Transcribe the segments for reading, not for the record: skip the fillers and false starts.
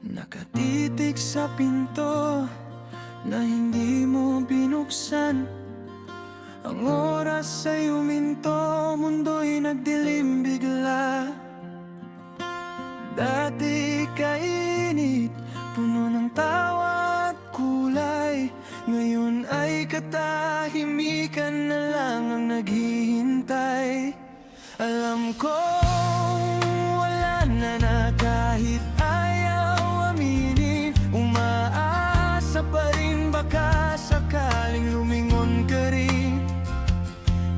Nakatitig sa pinto na hindi mo binuksan. Ang oras ay huminto, mundo'y nagdilim bigla. Dati kainit, puno ng tawa at kulay. Ngayon ay katahimikan na lang ang naghihintay. Alam kong wala na kahit ayaw aminin. Umaasa pa rin, baka sakaling lumingon ka rin.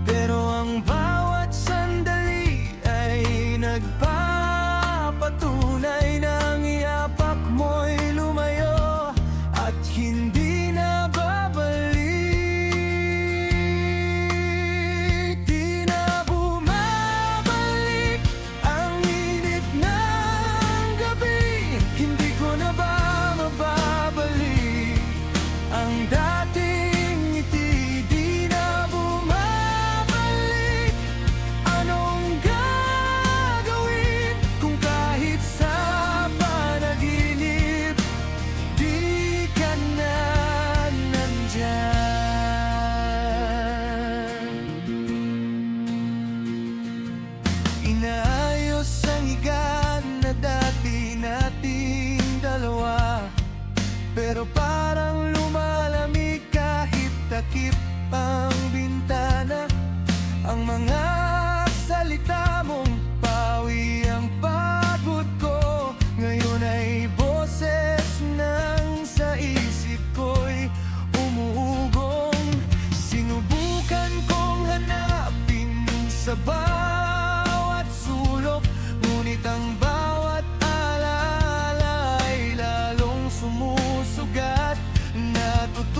Pero ang bawat sandali ay nagpapatunay na ang iyapak mo'y lumayo at hindi na babalik. Di na bumabalik ang init ng gabi. Hindi ko na ba mababalik ang dating ngiti? Di na bumabalik. Anong gagawin kung kahit sa panaginip di ka na nandyan? Inaayos ang higaan na dati nating dalawa, pero parang lumalamig kahit takip ang bintana. Ang mga salita mong pawi ang pagod ko, ngayon ay boses nang sa isip ko'y umuugong. Sinubukan kong hanapin sa bawat sulok, ngunit ang bawat alaala ay lalong sumusugat. Natutunan